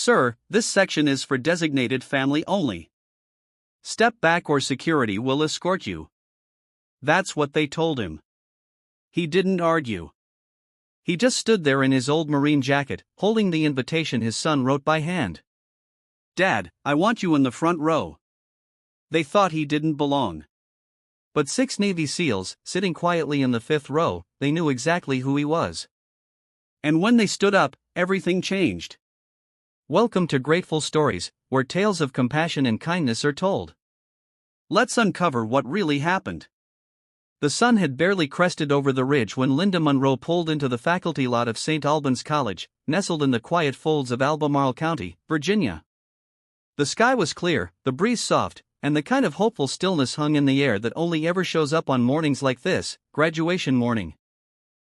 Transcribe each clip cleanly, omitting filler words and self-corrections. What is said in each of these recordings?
Sir, this section is for designated family only. Step back or security will escort you. That's what they told him. He didn't argue. He just stood there in his old Marine jacket, holding the invitation his son wrote by hand. Dad, I want you in the front row. They thought he didn't belong. But 6 Navy SEALs, sitting quietly in the 5th row, they knew exactly who he was. And when they stood up, everything changed. Welcome to Grateful Stories, where tales of compassion and kindness are told. Let's uncover what really happened. The sun had barely crested over the ridge when Linda Monroe pulled into the faculty lot of St. Albans College, nestled in the quiet folds of Albemarle County, Virginia. The sky was clear, the breeze soft, and the kind of hopeful stillness hung in the air that only ever shows up on mornings like this, graduation morning.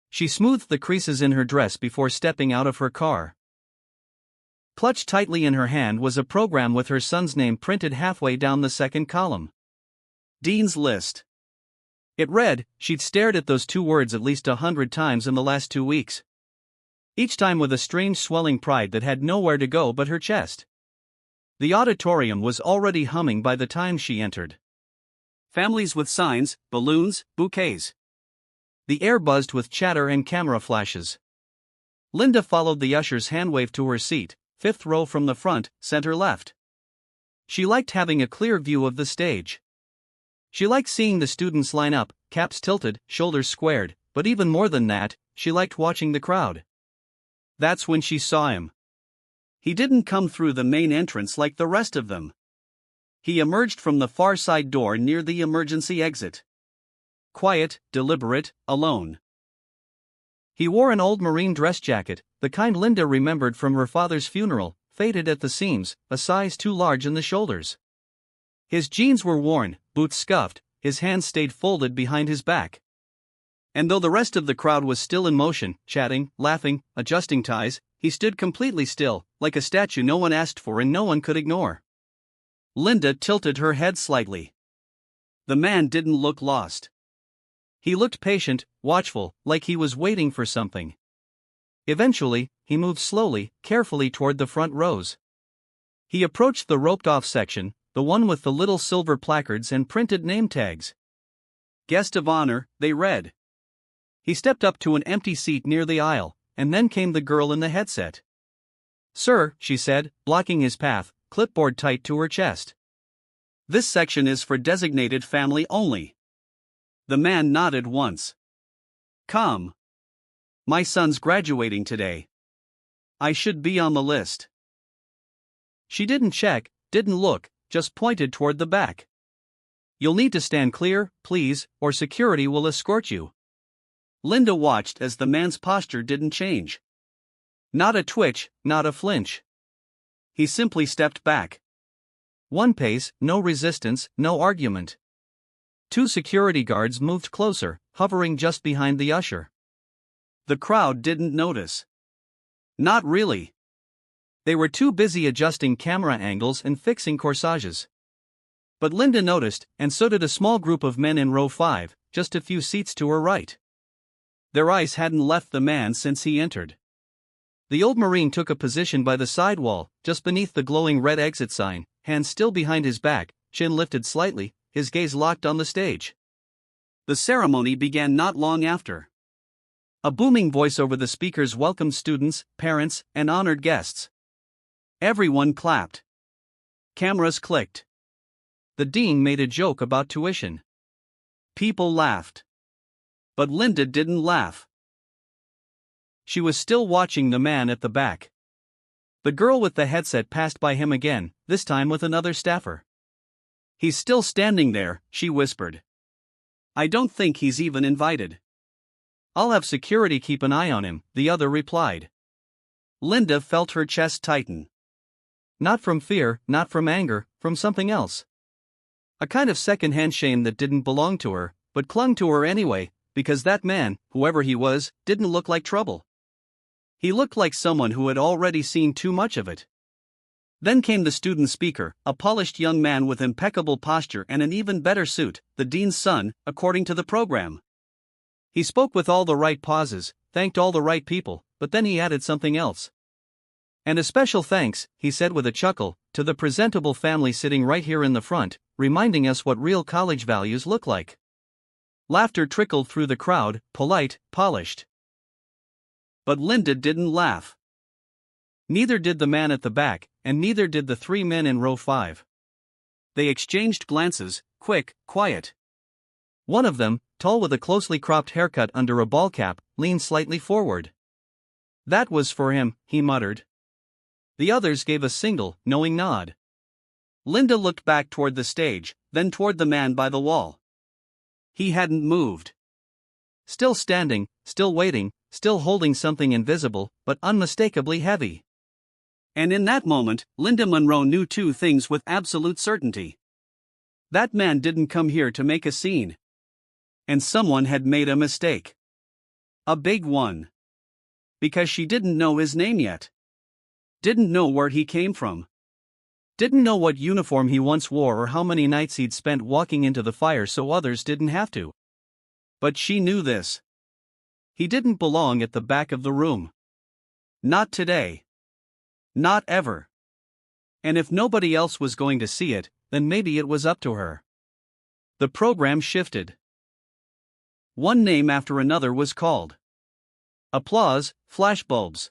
She smoothed the creases in her dress before stepping out of her car. Clutched tightly in her hand was a program with her son's name printed halfway down the second column. Dean's List. It read, she'd stared at those 2 words at least 100 times in the last 2 weeks. Each time with a strange swelling pride that had nowhere to go but her chest. The auditorium was already humming by the time she entered. Families with signs, balloons, bouquets. The air buzzed with chatter and camera flashes. Linda followed the usher's handwave to her seat, 5th row from the front, center left. She liked having a clear view of the stage. She liked seeing the students line up, caps tilted, shoulders squared, but even more than that, she liked watching the crowd. That's when she saw him. He didn't come through the main entrance like the rest of them. He emerged from the far side door near the emergency exit. Quiet, deliberate, alone. He wore an old Marine dress jacket, the kind Linda remembered from her father's funeral, faded at the seams, a size too large in the shoulders. His jeans were worn, boots scuffed, his hands stayed folded behind his back. And though the rest of the crowd was still in motion, chatting, laughing, adjusting ties, he stood completely still, like a statue no one asked for and no one could ignore. Linda tilted her head slightly. The man didn't look lost. He looked patient, watchful, like he was waiting for something. Eventually, he moved slowly, carefully toward the front rows. He approached the roped-off section, the one with the little silver placards and printed name tags. Guest of honor, they read. He stepped up to an empty seat near the aisle, and then came the girl in the headset. Sir, she said, blocking his path, clipboard tight to her chest. This section is for designated family only. The man nodded once. Come. My son's graduating today. I should be on the list. She didn't check, didn't look, just pointed toward the back. You'll need to stand clear, please, or security will escort you. Linda watched as the man's posture didn't change. Not a twitch, not a flinch. He simply stepped back. 1 pace, no resistance, no argument. 2 security guards moved closer, hovering just behind the usher. The crowd didn't notice. Not really. They were too busy adjusting camera angles and fixing corsages. But Linda noticed, and so did a small group of men in row 5, just a few seats to her right. Their eyes hadn't left the man since he entered. The old Marine took a position by the side wall, just beneath the glowing red exit sign, hands still behind his back, chin lifted slightly, his gaze locked on the stage. The ceremony began not long after. A booming voice over the speakers welcomed students, parents, and honored guests. Everyone clapped. Cameras clicked. The dean made a joke about tuition. People laughed. But Linda didn't laugh. She was still watching the man at the back. The girl with the headset passed by him again, this time with another staffer. He's still standing there, she whispered. I don't think he's even invited. I'll have security keep an eye on him, the other replied. Linda felt her chest tighten. Not from fear, not from anger, from something else. A kind of second-hand shame that didn't belong to her, but clung to her anyway, because that man, whoever he was, didn't look like trouble. He looked like someone who had already seen too much of it. Then came the student speaker, a polished young man with impeccable posture and an even better suit, the dean's son, according to the program. He spoke with all the right pauses, thanked all the right people, but then he added something else. And a special thanks, he said with a chuckle, to the presentable family sitting right here in the front, reminding us what real college values look like. Laughter trickled through the crowd, polite, polished. But Linda didn't laugh. Neither did the man at the back, and neither did the three men in row 5. They exchanged glances, quick, quiet. One of them, tall with a closely cropped haircut under a ball cap, leaned slightly forward. That was for him, he muttered. The others gave a single, knowing nod. Linda looked back toward the stage, then toward the man by the wall. He hadn't moved. Still standing, still waiting, still holding something invisible, but unmistakably heavy. And in that moment, Linda Monroe knew two things with absolute certainty. That man didn't come here to make a scene. And someone had made a mistake. A big one. Because she didn't know his name yet. Didn't know where he came from. Didn't know what uniform he once wore or how many nights he'd spent walking into the fire so others didn't have to. But she knew this. He didn't belong at the back of the room. Not today. Not ever. And if nobody else was going to see it, then maybe it was up to her. The program shifted. One name after another was called. Applause, flashbulbs.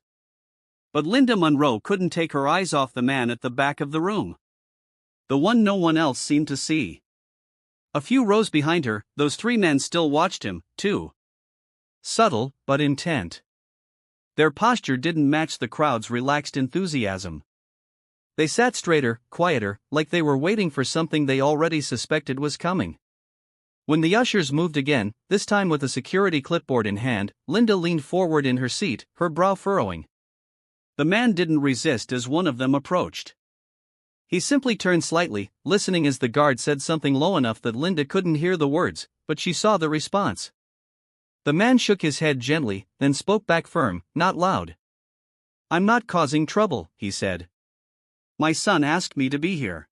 But Linda Monroe couldn't take her eyes off the man at the back of the room. The one no one else seemed to see. A few rows behind her, those three men still watched him, too. Subtle, but intent. Their posture didn't match the crowd's relaxed enthusiasm. They sat straighter, quieter, like they were waiting for something they already suspected was coming. When the ushers moved again, this time with a security clipboard in hand, Linda leaned forward in her seat, her brow furrowing. The man didn't resist as one of them approached. He simply turned slightly, listening as the guard said something low enough that Linda couldn't hear the words, but she saw the response. The man shook his head gently, then spoke back firm, not loud. "I'm not causing trouble," he said. "My son asked me to be here.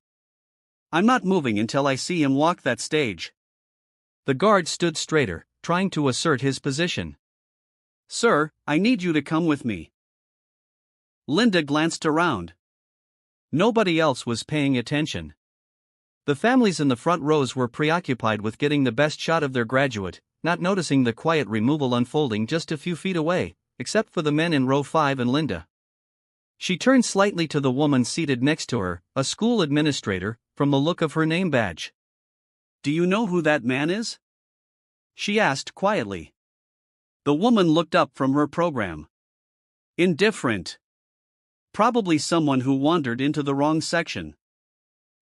I'm not moving until I see him walk that stage." The guard stood straighter, trying to assert his position. "Sir, I need you to come with me." Linda glanced around. Nobody else was paying attention. The families in the front rows were preoccupied with getting the best shot of their graduate, not noticing the quiet removal unfolding just a few feet away, except for the men in row 5 and Linda. She turned slightly to the woman seated next to her, a school administrator, from the look of her name badge. "Do you know who that man is?" she asked quietly. The woman looked up from her program. Indifferent. Probably someone who wandered into the wrong section.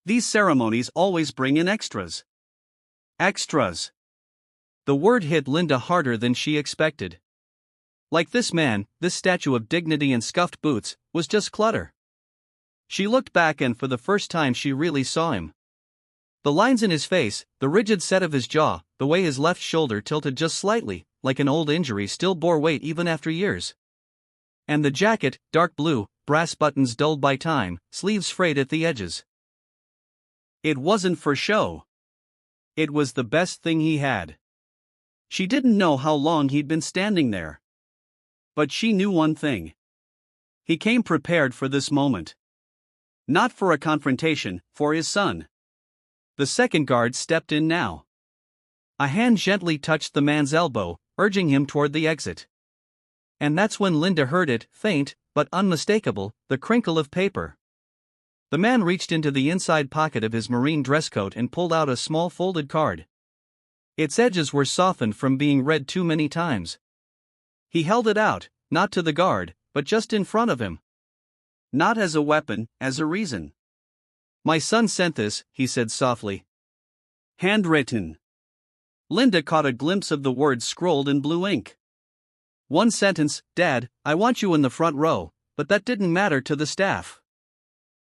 These ceremonies always bring in extras. Extras. The word hit Linda harder than she expected. Like this man, this statue of dignity and scuffed boots, was just clutter. She looked back and for the first time she really saw him. The lines in his face, the rigid set of his jaw, the way his left shoulder tilted just slightly, like an old injury still bore weight even after years. And the jacket, dark blue, brass buttons dulled by time, sleeves frayed at the edges. It wasn't for show. It was the best thing he had. She didn't know how long he'd been standing there. But she knew one thing. He came prepared for this moment. Not for a confrontation, for his son. The second guard stepped in now. A hand gently touched the man's elbow, urging him toward the exit. And that's when Linda heard it, faint, but unmistakable, the crinkle of paper. The man reached into the inside pocket of his marine dress coat and pulled out a small folded card. Its edges were softened from being read too many times. He held it out, not to the guard, but just in front of him. Not as a weapon, as a reason. "My son sent this," he said softly. Handwritten. Linda caught a glimpse of the words scrolled in blue ink. One sentence, "Dad, I want you in the front row," but that didn't matter to the staff.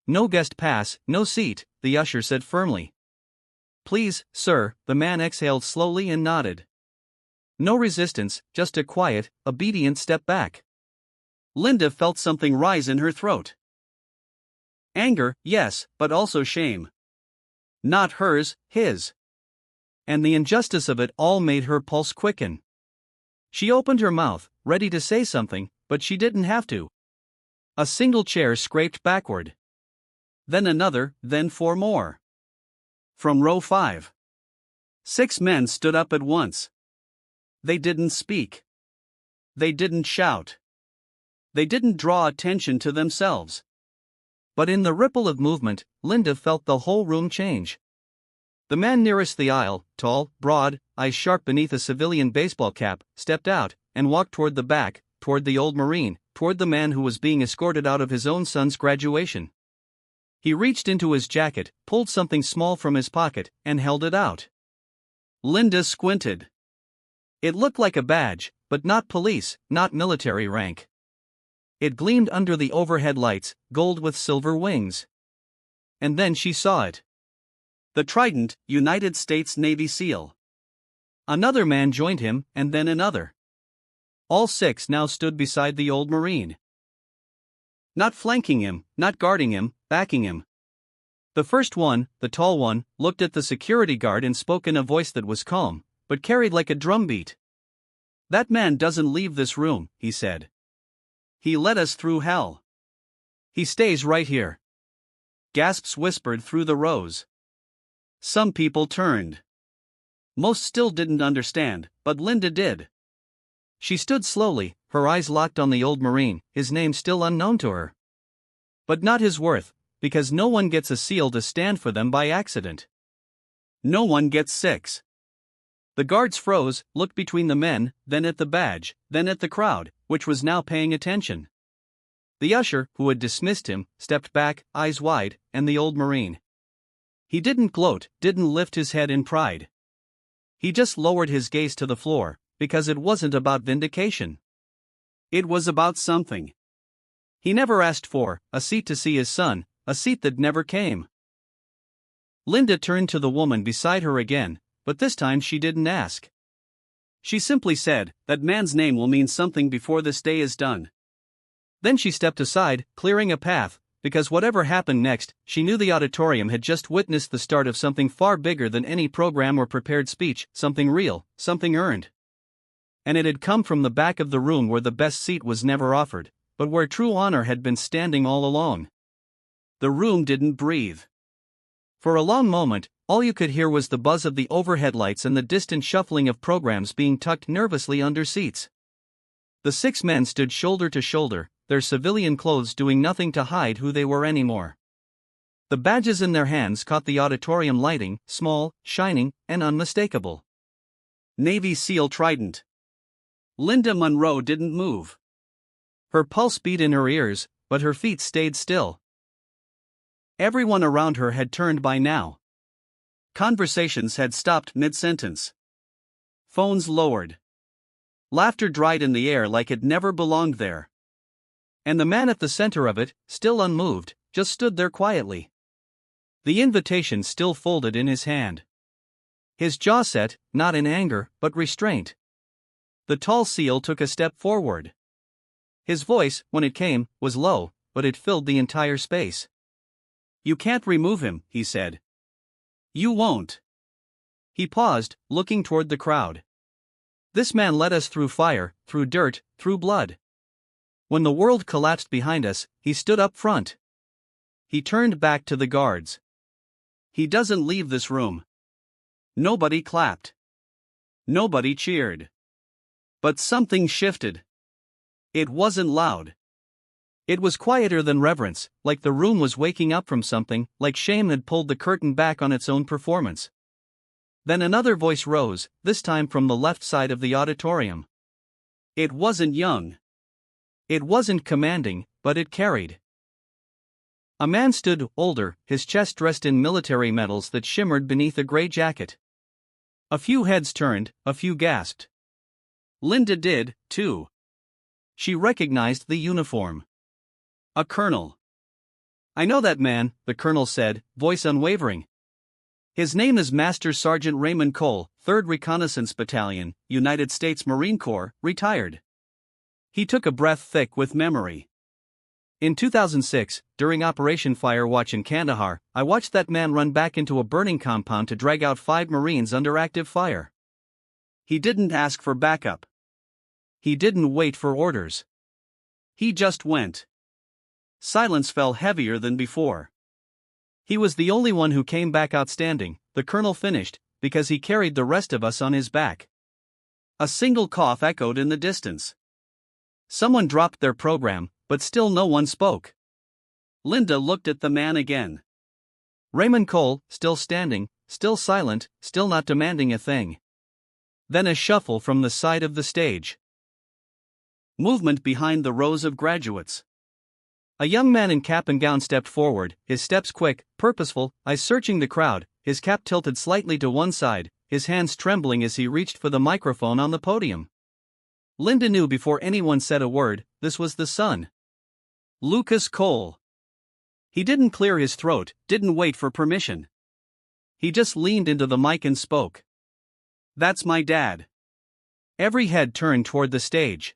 "No guest pass, no seat," the usher said firmly. "Please, sir," the man exhaled slowly and nodded. No resistance, just a quiet, obedient step back. Linda felt something rise in her throat. Anger, yes, but also shame. Not hers, his. And the injustice of it all made her pulse quicken. She opened her mouth, ready to say something, but she didn't have to. A single chair scraped backward. Then another, then 4 more. From row 5. 6 men stood up at once. They didn't speak. They didn't shout. They didn't draw attention to themselves. But in the ripple of movement, Linda felt the whole room change. The man nearest the aisle, tall, broad, eyes sharp beneath a civilian baseball cap, stepped out and walked toward the back, toward the old Marine, toward the man who was being escorted out of his own son's graduation. He reached into his jacket, pulled something small from his pocket, and held it out. Linda squinted. It looked like a badge, but not police, not military rank. It gleamed under the overhead lights, gold with silver wings. And then she saw it. The Trident, United States Navy SEAL. Another man joined him, and then another. All 6 now stood beside the old Marine. Not flanking him, not guarding him, backing him. The first one, the tall one, looked at the security guard and spoke in a voice that was calm, but carried like a drumbeat. "That man doesn't leave this room," he said. "He led us through hell. He stays right here." Gasps whispered through the rows. Some people turned. Most still didn't understand, but Linda did. She stood slowly, her eyes locked on the old Marine, his name still unknown to her. But not his worth, because no one gets a SEAL to stand for them by accident. No one gets 6. The guards froze, looked between the men, then at the badge, then at the crowd, which was now paying attention. The usher, who had dismissed him, stepped back, eyes wide, and the old Marine. He didn't gloat, didn't lift his head in pride. He just lowered his gaze to the floor, because it wasn't about vindication. It was about something. He never asked for a seat to see his son, a seat that never came. Linda turned to the woman beside her again, but this time she didn't ask. She simply said, "That man's name will mean something before this day is done." Then she stepped aside, clearing a path, because whatever happened next, she knew the auditorium had just witnessed the start of something far bigger than any program or prepared speech, something real, something earned. And it had come from the back of the room where the best seat was never offered, but where true honor had been standing all along. The room didn't breathe. For a long moment, all you could hear was the buzz of the overhead lights and the distant shuffling of programs being tucked nervously under seats. The 6 men stood shoulder to shoulder, their civilian clothes doing nothing to hide who they were anymore. The badges in their hands caught the auditorium lighting, small, shining, and unmistakable. Navy SEAL Trident. Linda Monroe didn't move. Her pulse beat in her ears, but her feet stayed still. Everyone around her had turned by now. Conversations had stopped mid-sentence. Phones lowered. Laughter dried in the air like it never belonged there. And the man at the center of it, still unmoved, just stood there quietly. The invitation still folded in his hand. His jaw set, not in anger, but restraint. The tall SEAL took a step forward. His voice, when it came, was low, but it filled the entire space. "You can't remove him," he said. "You won't." He paused, looking toward the crowd. "This man led us through fire, through dirt, through blood. When the world collapsed behind us, he stood up front." He turned back to the guards. "He doesn't leave this room." Nobody clapped. Nobody cheered. But something shifted. It wasn't loud. It was quieter than reverence, like the room was waking up from something, like shame had pulled the curtain back on its own performance. Then another voice rose, this time from the left side of the auditorium. It wasn't young. It wasn't commanding, but it carried. A man stood, older, his chest dressed in military medals that shimmered beneath a gray jacket. A few heads turned, a few gasped. Linda did, too. She recognized the uniform. A colonel. "I know that man," the colonel said, voice unwavering. "His name is Master Sergeant Raymond Cole, 3rd Reconnaissance Battalion, United States Marine Corps, retired." He took a breath thick with memory. "In 2006, during Operation Firewatch in Kandahar, I watched that man run back into a burning compound to drag out 5 Marines under active fire. He didn't ask for backup. He didn't wait for orders. He just went. Silence fell heavier than before. He was the only one who came back outstanding, the colonel finished, because he carried the rest of us on his back. A single cough echoed in the distance. Someone dropped their program, but still no one spoke. Linda looked at the man again. Raymond Cole, still standing, still silent, still not demanding a thing. Then a shuffle from the side of the stage. Movement behind the rows of graduates. A young man in cap and gown stepped forward, his steps quick, purposeful, eyes searching the crowd, his cap tilted slightly to one side, his hands trembling as he reached for the microphone on the podium. Linda knew before anyone said a word, this was the son. Lucas Cole. He didn't clear his throat, didn't wait for permission. He just leaned into the mic and spoke. "That's my dad." Every head turned toward the stage.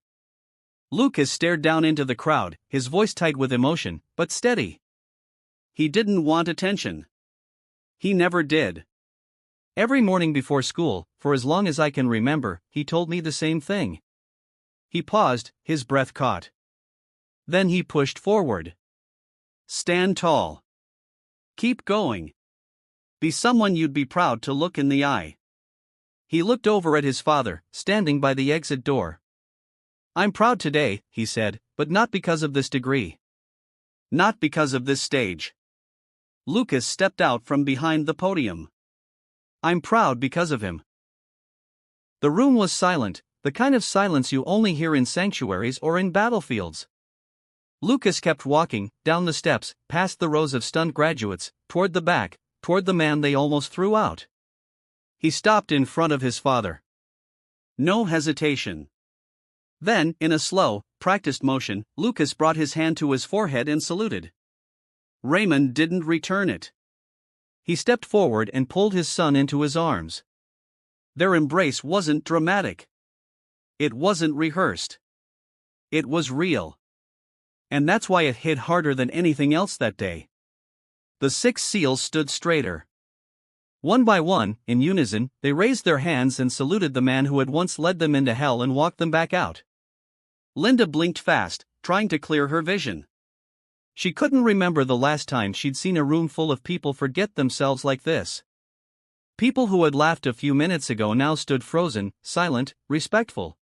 Lucas stared down into the crowd, his voice tight with emotion, but steady. He didn't want attention. He never did. Every morning before school, for as long as I can remember, he told me the same thing. He paused, his breath caught. Then he pushed forward. Stand tall. Keep going. Be someone you'd be proud to look in the eye. He looked over at his father, standing by the exit door. "I'm proud today," he said, "but not because of this degree. Not because of this stage." Lucas stepped out from behind the podium. "I'm proud because of him." The room was silent, the kind of silence you only hear in sanctuaries or in battlefields. Lucas kept walking, down the steps, past the rows of stunned graduates, toward the back, toward the man they almost threw out. He stopped in front of his father. No hesitation. Then, in a slow, practiced motion, Lucas brought his hand to his forehead and saluted. Raymond didn't return it. He stepped forward and pulled his son into his arms. Their embrace wasn't dramatic. It wasn't rehearsed. It was real. And that's why it hit harder than anything else that day. The 6 SEALs stood straighter. One by one, in unison, they raised their hands and saluted the man who had once led them into hell and walked them back out. Linda blinked fast, trying to clear her vision. She couldn't remember the last time she'd seen a room full of people forget themselves like this. People who had laughed a few minutes ago now stood frozen, silent, respectful.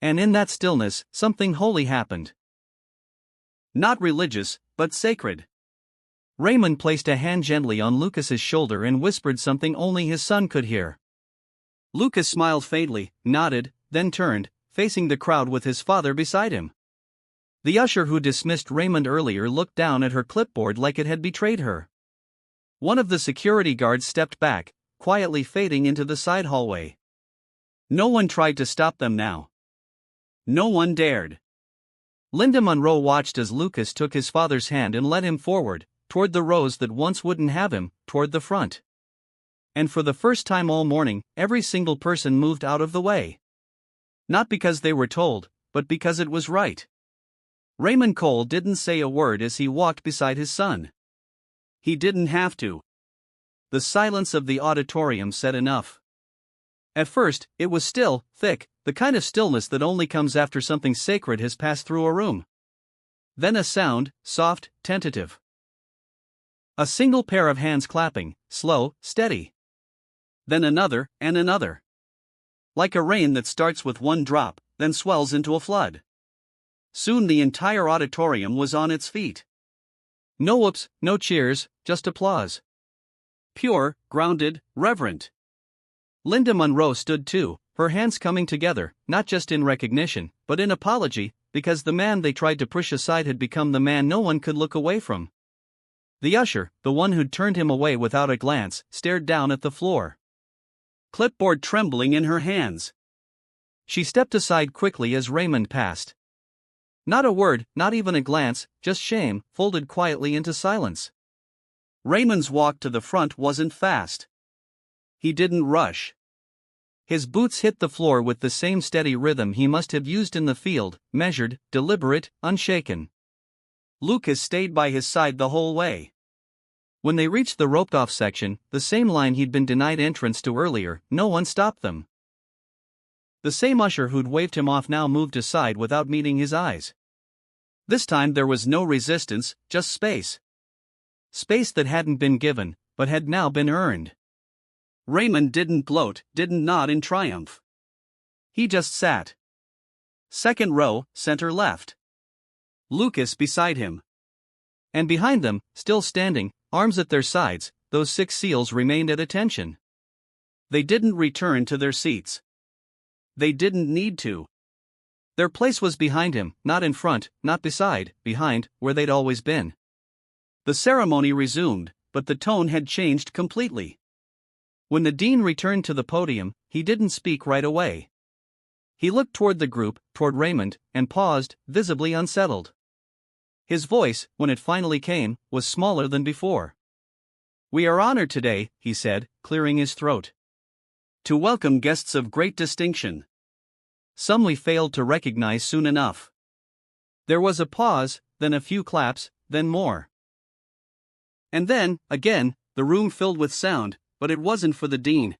And in that stillness, something holy happened. Not religious, but sacred. Raymond placed a hand gently on Lucas's shoulder and whispered something only his son could hear. Lucas smiled faintly, nodded, then turned, facing the crowd with his father beside him. The usher who dismissed Raymond earlier looked down at her clipboard like it had betrayed her. One of the security guards stepped back, quietly fading into the side hallway. No one tried to stop them now. No one dared. Linda Monroe watched as Lucas took his father's hand and led him forward, toward the rows that once wouldn't have him, toward the front. And for the first time all morning, every single person moved out of the way. Not because they were told, but because it was right. Raymond Cole didn't say a word as he walked beside his son. He didn't have to. The silence of the auditorium said enough. At first, it was still, thick, the kind of stillness that only comes after something sacred has passed through a room. Then a sound, soft, tentative. A single pair of hands clapping, slow, steady. Then another, and another. Like a rain that starts with one drop, then swells into a flood. Soon the entire auditorium was on its feet. No whoops, no cheers, just applause. Pure, grounded, reverent. Linda Monroe stood too, her hands coming together, not just in recognition, but in apology, because the man they tried to push aside had become the man no one could look away from. The usher, the one who'd turned him away without a glance, stared down at the floor. Clipboard trembling in her hands. She stepped aside quickly as Raymond passed. Not a word, not even a glance, just shame, folded quietly into silence. Raymond's walk to the front wasn't fast. He didn't rush. His boots hit the floor with the same steady rhythm he must have used in the field, measured, deliberate, unshaken. Lucas stayed by his side the whole way. When they reached the roped-off section, the same line he'd been denied entrance to earlier, no one stopped them. The same usher who'd waved him off now moved aside without meeting his eyes. This time there was no resistance, just space. Space that hadn't been given, but had now been earned. Raymond didn't gloat, didn't nod in triumph. He just sat. Second row, center left. Lucas beside him. And behind them, still standing, arms at their sides, those 6 SEALs remained at attention. They didn't return to their seats. They didn't need to. Their place was behind him, not in front, not beside, behind, where they'd always been. The ceremony resumed, but the tone had changed completely. When the dean returned to the podium, he didn't speak right away. He looked toward the group, toward Raymond, and paused, visibly unsettled. His voice, when it finally came, was smaller than before. "We are honored today," he said, clearing his throat, "to welcome guests of great distinction. Some we failed to recognize soon enough." There was a pause, then a few claps, then more. And then, again, the room filled with sound, but it wasn't for the dean.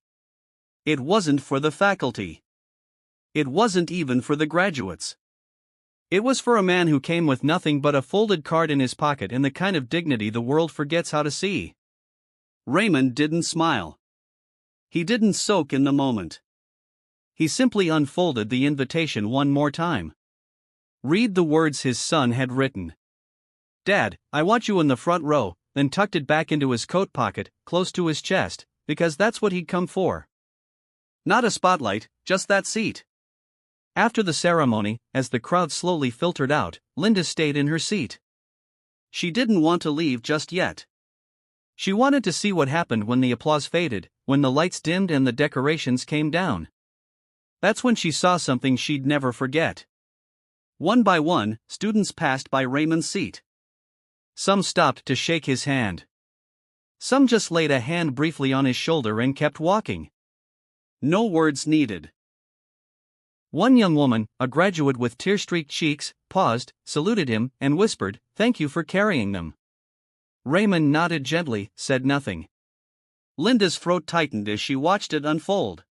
It wasn't for the faculty. It wasn't even for the graduates. It was for a man who came with nothing but a folded card in his pocket and the kind of dignity the world forgets how to see. Raymond didn't smile. He didn't soak in the moment. He simply unfolded the invitation one more time. Read the words his son had written. "Dad, I want you in the front row," then tucked it back into his coat pocket, close to his chest, because that's what he'd come for. Not a spotlight, just that seat. After the ceremony, as the crowd slowly filtered out, Linda stayed in her seat. She didn't want to leave just yet. She wanted to see what happened when the applause faded, when the lights dimmed and the decorations came down. That's when she saw something she'd never forget. One by one, students passed by Raymond's seat. Some stopped to shake his hand. Some just laid a hand briefly on his shoulder and kept walking. No words needed. One young woman, a graduate with tear-streaked cheeks, paused, saluted him, and whispered, "Thank you for carrying them." Raymond nodded gently, said nothing. Linda's throat tightened as she watched it unfold.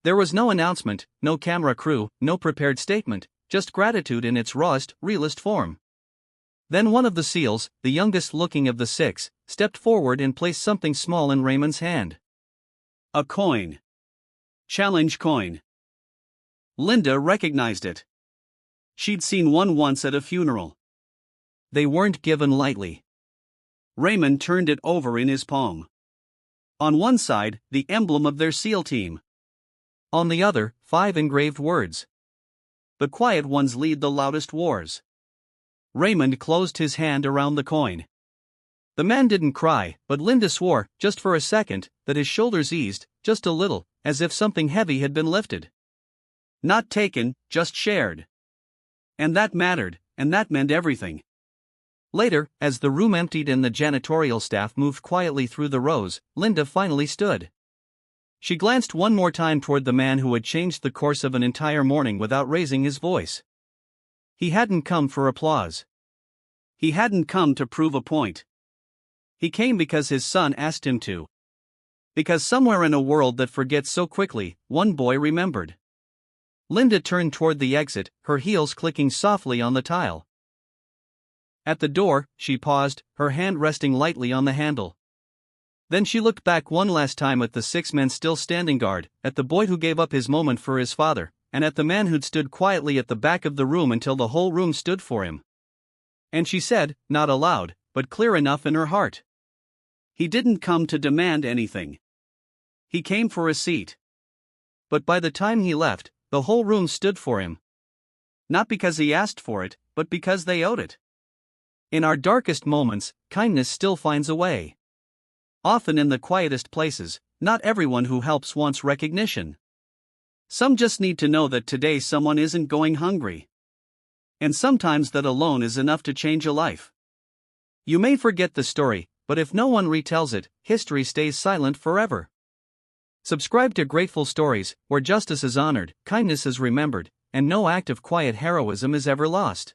There was no announcement, no camera crew, no prepared statement, just gratitude in its rawest, realest form. Then one of the SEALs, the youngest looking of the 6, stepped forward and placed something small in Raymond's hand. A coin. Challenge coin. Linda recognized it. She'd seen one once at a funeral. They weren't given lightly. Raymond turned it over in his palm. On one side, the emblem of their SEAL team. On the other, 5 engraved words. "The quiet ones lead the loudest wars." Raymond closed his hand around the coin. The man didn't cry, but Linda swore, just for a second, that his shoulders eased, just a little, as if something heavy had been lifted. Not taken, just shared. And that mattered, and that meant everything. Later, as the room emptied and the janitorial staff moved quietly through the rows, Linda finally stood. She glanced one more time toward the man who had changed the course of an entire morning without raising his voice. He hadn't come for applause. He hadn't come to prove a point. He came because his son asked him to. Because somewhere in a world that forgets so quickly, one boy remembered. Linda turned toward the exit, her heels clicking softly on the tile. At the door, she paused, her hand resting lightly on the handle. Then she looked back one last time at the 6 men still standing guard, at the boy who gave up his moment for his father, and at the man who'd stood quietly at the back of the room until the whole room stood for him. And she said, not aloud, but clear enough in her heart. He didn't come to demand anything. He came for a seat. But by the time he left, the whole room stood for him. Not because he asked for it, but because they owed it. In our darkest moments, kindness still finds a way. Often in the quietest places, not everyone who helps wants recognition. Some just need to know that today someone isn't going hungry. And sometimes that alone is enough to change a life. You may forget the story, but if no one retells it, history stays silent forever. Subscribe to Grateful Stories, where justice is honored, kindness is remembered, and no act of quiet heroism is ever lost.